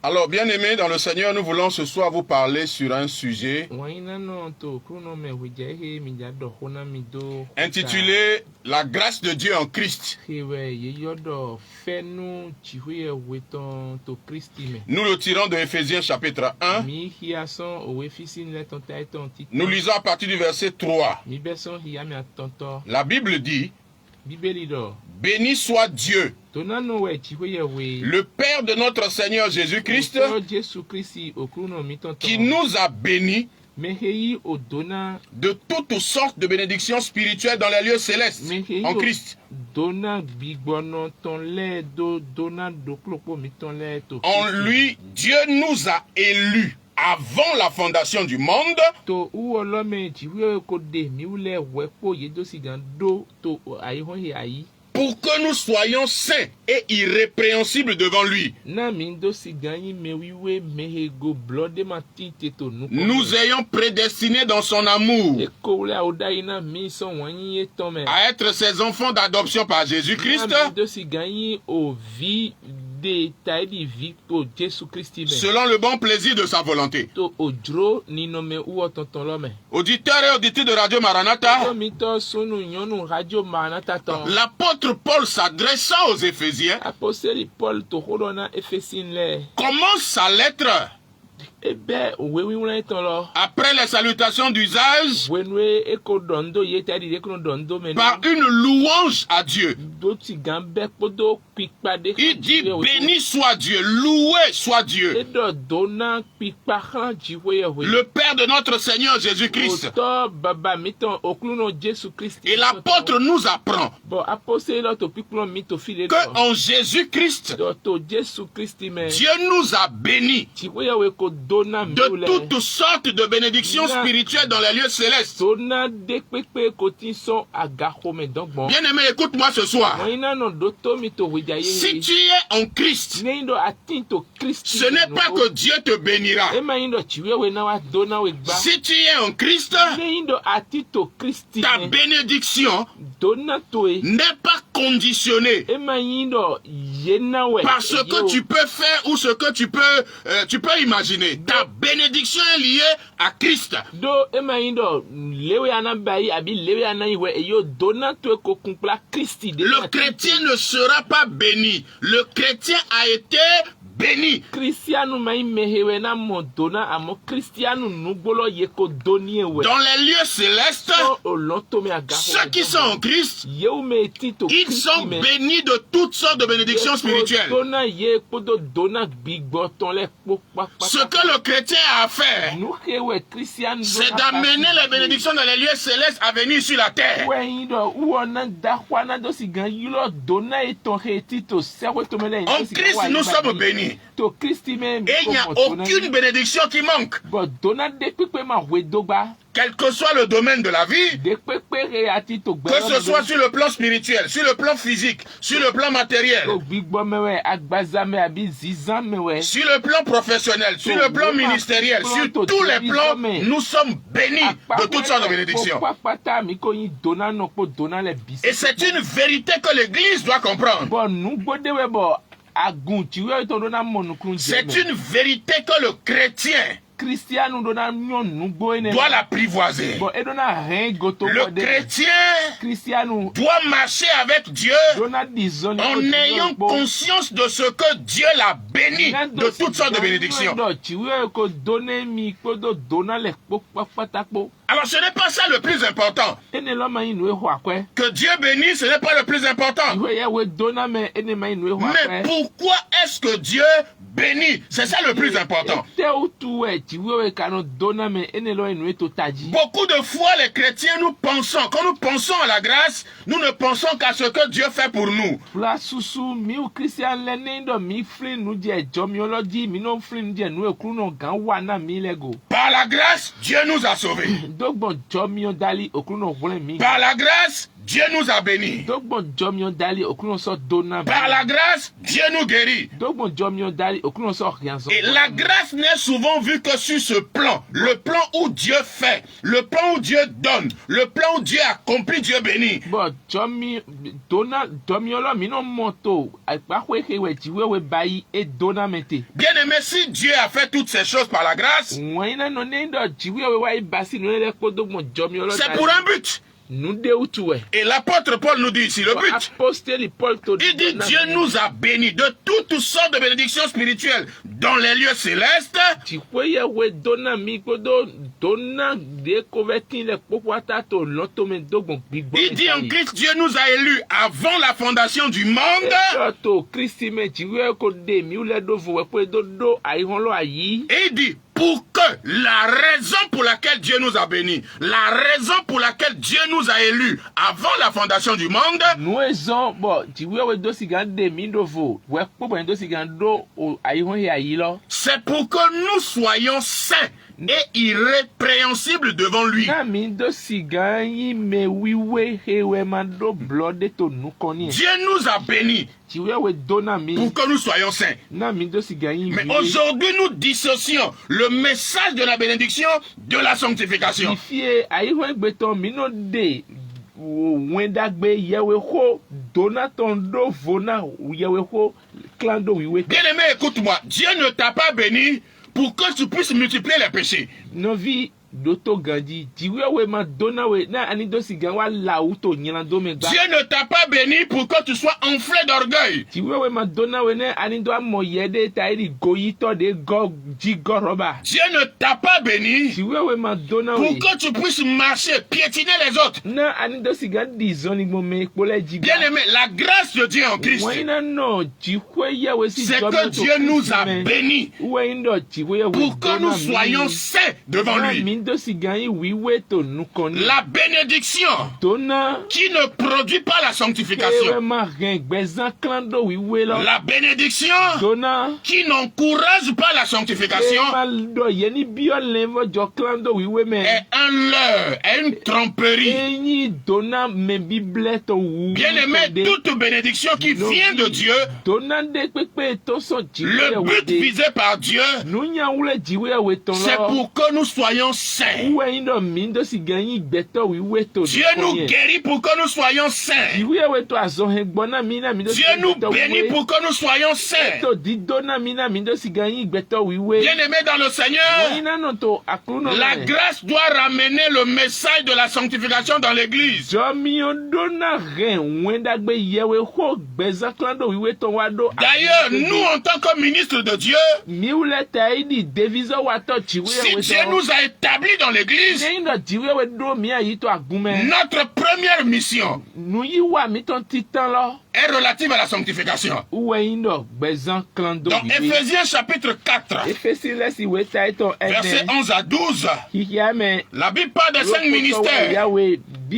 Alors, bien-aimés dans le Seigneur, nous voulons ce soir vous parler sur un sujet intitulé « La grâce de Dieu en Christ ». Nous le tirons de Éphésiens chapitre 1. Nous lisons à partir du verset 3. La Bible dit « Béni soit Dieu, le Père de notre Seigneur Jésus-Christ, qui nous a bénis de toutes sortes de bénédictions spirituelles dans les lieux célestes en Christ. En lui, Dieu nous a élus avant la fondation du monde pour que nous soyons saints et irrépréhensibles devant lui. Nous ayons prédestinés dans son amour à être ses enfants d'adoption par Jésus-Christ, selon le bon plaisir de sa volonté. Auditeurs et auditrices de Radio Maranatha, l'apôtre Paul s'adressant aux Éphésiens commence sa lettre après les salutations d'usage par une louange à Dieu. Il dit béni soit Dieu, loué soit Dieu, le Père de notre Seigneur Jésus-Christ. Et l'apôtre nous apprend que en Jésus-Christ, Dieu nous a bénis de toutes sortes de bénédictions spirituelles dans les lieux célestes. Bien-aimé, écoute-moi ce soir. Si tu es en Christ, ce n'est pas que Dieu te bénira. Si tu es en Christ, ta bénédiction n'est pas conditionnée par ce que tu peux faire ou ce que tu peux imaginer. Ta bénédiction est liée à Christ. Le chrétien ne sera pas béni. Le chrétien a été béni. Dans les lieux célestes, ceux qui sont en Christ, ils sont bénis de toutes sortes de bénédictions spirituelles. Ce que le chrétien a à faire, c'est d'amener les bénédictions dans les lieux célestes à venir sur la terre. En Christ, nous sommes bénis. Et il n'y a aucune bénédiction qui manque. Quel que soit le domaine de la vie, que ce soit sur le plan spirituel, sur le plan physique, sur le plan matériel, sur le plan professionnel, sur le plan ministériel, sur tous les plans, nous sommes bénis de toutes sortes de bénédictions. Et c'est une vérité que l'Église doit comprendre. C'est une vérité que le chrétien doit l'apprivoiser. Le chrétien doit marcher avec Dieu en ayant conscience de ce que Dieu l'a béni de toutes sortes de bénédictions. Alors ce n'est pas ça le plus important. Que Dieu bénisse, ce n'est pas le plus important. Mais pourquoi est-ce que Dieu bénit? C'est ça le plus important. Beaucoup de fois, les chrétiens, quand nous pensons à la grâce, nous ne pensons qu'à ce que Dieu fait pour nous. Par la grâce, Dieu nous a sauvés. Par la grâce, Dieu nous a bénis. Par la grâce, Dieu nous guérit. Et la grâce n'est souvent vue que sur ce plan. Le plan où Dieu fait, le plan où Dieu donne, le plan où Dieu accomplit, Dieu bénit. Bien aimé, si Dieu a fait toutes ces choses par la grâce, c'est pour un but. Et l'apôtre Paul nous dit ici le but. Il dit Dieu nous a bénis de toutes sortes de bénédictions spirituelles dans les lieux célestes. Il dit en Christ Dieu nous a élus avant la fondation du monde. Et il dit pour que la raison pour laquelle Dieu nous a bénis, la raison pour laquelle Dieu nous a élus avant la fondation du monde, c'est pour que nous soyons saints et irrépréhensibles devant lui. Dieu nous a bénis pour que nous soyons saints. Mais aujourd'hui, nous dissocions le message de la bénédiction de la sanctification. Bien aimé, écoute-moi. Dieu ne t'a pas béni pour que tu puisses multiplier les péchés. Dieu ne t'a pas béni pour que tu sois enflé d'orgueil. Dieu ne t'a pas béni pour que tu puisses marcher, piétiner les autres. Bien aimé, la grâce de Dieu en Christ, c'est que Dieu nous a bénis pour que nous soyons saints devant lui. La bénédiction qui ne produit pas la sanctification. La bénédiction qui n'encourage pas la sanctification est un leurre, est une tromperie. Bien aimé, toute bénédiction qui vient de Dieu, le but visé par Dieu, c'est pour que nous soyons saints. Dieu nous guérit pour que nous soyons saints. Dieu nous bénit pour que nous soyons saints. Bien aimé dans le Seigneur, la grâce doit ramener le message de la sanctification dans l'église. D'ailleurs, nous en tant que ministres de Dieu, si Dieu nous a établis dans l'église, notre première mission est relative à la sanctification. Dans Éphésiens chapitre 4, versets 11 à 12, la Bible parle de 5 ministères. Et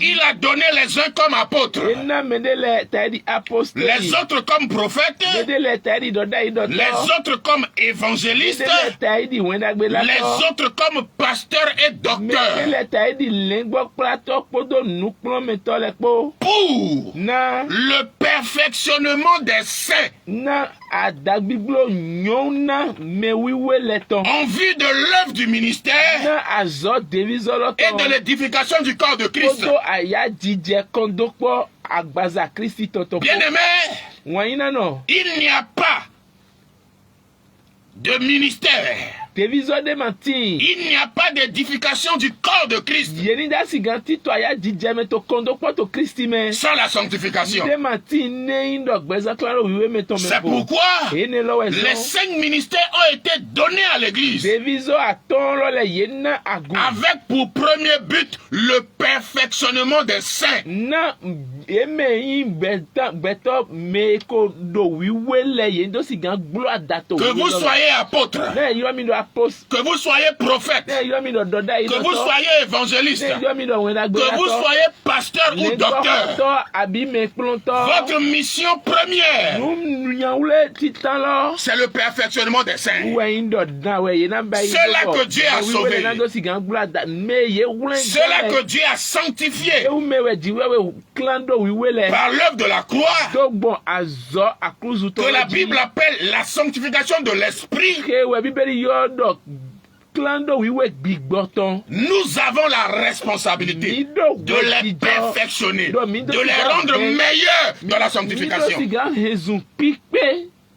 il a donné les uns comme apôtres, les autres comme prophètes, les autres comme évangélistes, les autres comme pasteurs et docteurs, pour le perfectionnement des saints, en vue de l'œuvre du ministère et de l'édification du corps de Christ. Bien aimé, il n'y a pas de ministère, il n'y a pas d'édification du corps de Christ sans la sanctification. C'est pourquoi les 5 ministères ont été donnés à l'église avec pour premier but le perfectionnement des saints. Que vous soyez apôtre, que vous soyez prophète, que vous soyez évangéliste, que vous soyez pasteur ou docteur, votre mission première, c'est le perfectionnement des saints. C'est là que Dieu a sauvé. C'est là que Dieu a sanctifié par l'œuvre de la croix, que la Bible appelle la sanctification de l'esprit. Nous avons la responsabilité de les perfectionner, de les rendre meilleurs dans la sanctification.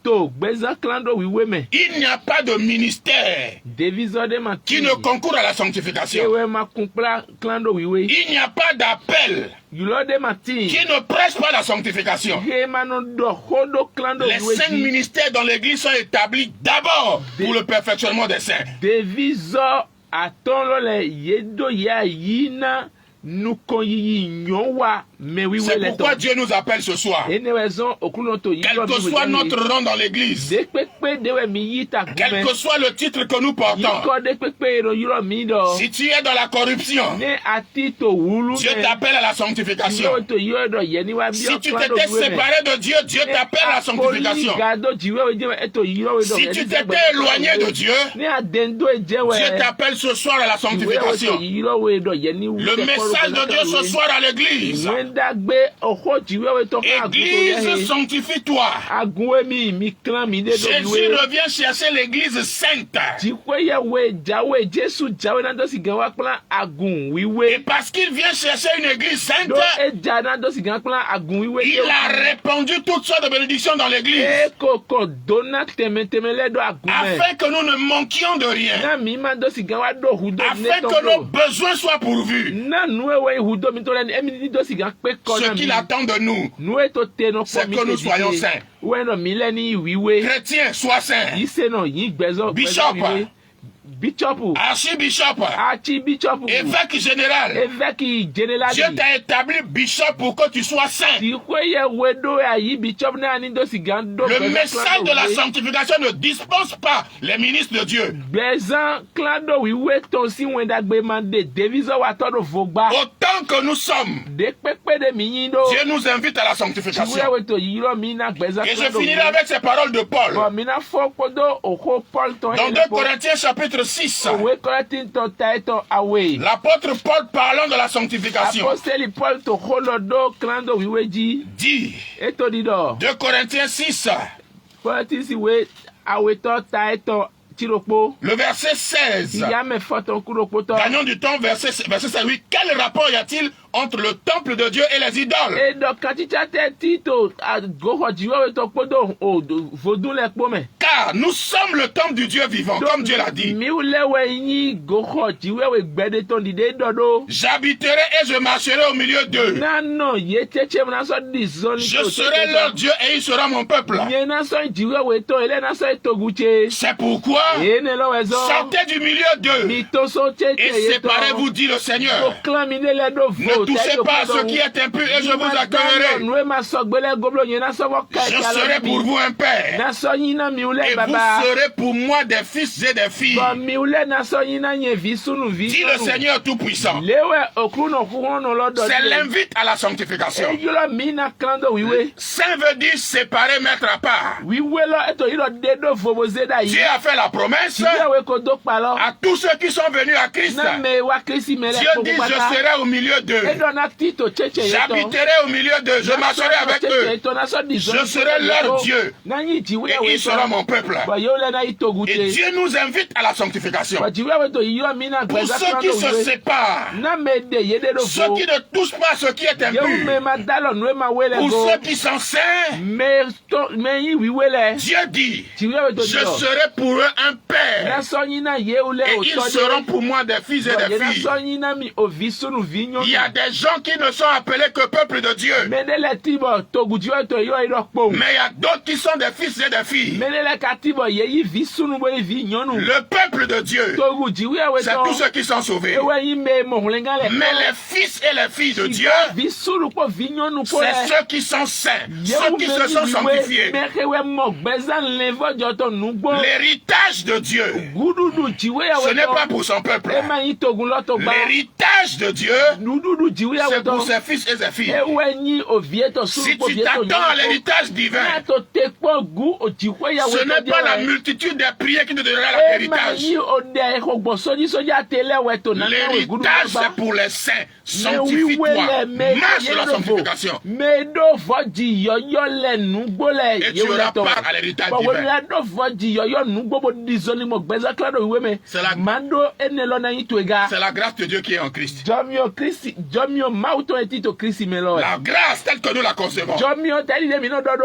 Il n'y a pas de ministère qui ne concourt à la sanctification. Il n'y a pas d'appel qui ne presse pas la sanctification. Les 5 ministères dans l'église sont établis d'abord pour le perfectionnement des saints. C'est pourquoi Dieu nous appelle ce soir. Quel que soit notre rang dans l'église, quel que soit le titre que nous portons, si tu es dans la corruption, Dieu t'appelle à la sanctification. Si tu t'étais séparé de Dieu, Dieu t'appelle à la sanctification. Si tu t'étais éloigné de Dieu, Dieu t'appelle ce soir à la sanctification. Le message de Dieu ce soir à l'église: Église, sanctifie-toi. Jésus revient chercher l'église sainte. Et parce qu'il vient chercher une église sainte, il a répandu toutes sortes de bénédictions dans l'église, afin que nous ne manquions de rien, afin que nos besoins soient pourvus. Ce qu'il attend de nous, c'est que nous soyons saints. Chrétiens, sois saints. Bishop, archibishop, évêque général. Dieu t'a établi bishop pour que tu sois saint. Le message de la sanctification ne dispense pas les ministres de Dieu. Autant que nous sommes, Dieu nous invite à la sanctification. Et je finirai avec ces paroles de Paul. Dans 2 Corinthiens chapitre 6, l'apôtre Paul, parlant de la sanctification, dit, 2 Corinthiens 6, le verset 16. Gagnons du temps, verset 16. Oui, quel rapport y a-t-il entre le temple de Dieu et les idoles? Car nous sommes le temple du Dieu vivant, comme Dieu l'a dit. J'habiterai et je marcherai au milieu d'eux. Je serai leur Dieu et il sera mon peuple. C'est pourquoi sortez du milieu d'eux et séparez-vous, dit le Seigneur. Ne touchez pas à ce qui est impur et je vous accueillerai. Je serai pour vous un père et vous serez pour moi des fils et des filles, dit le Seigneur Tout-Puissant. C'est l'invite à la sanctification. Saint veut dire séparer, mettre à part. Dieu a fait la promesse à tous ceux qui sont venus à Christ. Dieu dit: je serai au milieu d'eux, j'habiterai au milieu d'eux, je marcherai avec eux, je serai leur Dieu et il sera mon peuple. Et Dieu nous invite à la sanctification. Pour ceux qui se séparent, ceux qui ne touchent pas à ce qui est impur, pour ceux qui sont saints, Dieu dit: je serai pour eux un père et ils seront pour moi des fils et des filles. Il y a des gens qui ne sont appelés que peuple de Dieu, mais il y a d'autres qui sont des fils et des filles. Le peuple de Dieu, c'est tous ceux qui sont sauvés, mais les fils et les filles de Dieu, c'est ceux qui sont saints, ceux qui se sont sanctifiés. héritier. L'héritage de Dieu, ce n'est pas pour son peuple. L'héritage de Dieu, c'est pour ses fils et ses filles. Si tu t'attends à l'héritage divin, ce n'est pas la multitude des prières qui te donnera l'héritage. L'héritage, c'est pour les saints. Sanctifie-toi. Marche dans la sanctification. Et tu auras part à l'héritage divin. C'est la grâce de Dieu qui est en Christ. La grâce telle que nous la concevons.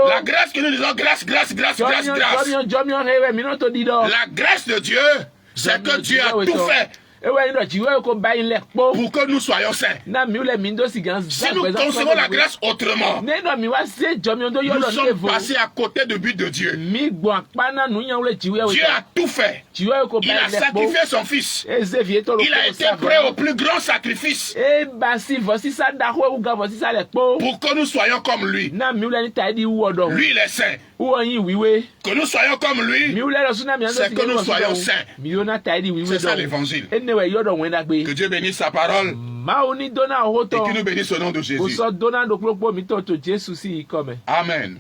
La grâce que nous disons grâce, grâce, grâce, grâce, grâce. La grâce de Dieu, c'est que Dieu a tout fait pour que nous soyons saints. Si nous concevons la grâce autrement, nous sommes passés à côté du but de Dieu. Dieu a tout fait. Il a sacrifié son fils. Il a été prêt au plus grand sacrifice pour que nous soyons comme lui. Lui, il est saint. Que nous soyons comme lui, c'est que nous soyons saints. C'est ça l'évangile. Que Dieu bénisse sa parole et qu'il nous bénisse au nom de Jésus. Amen.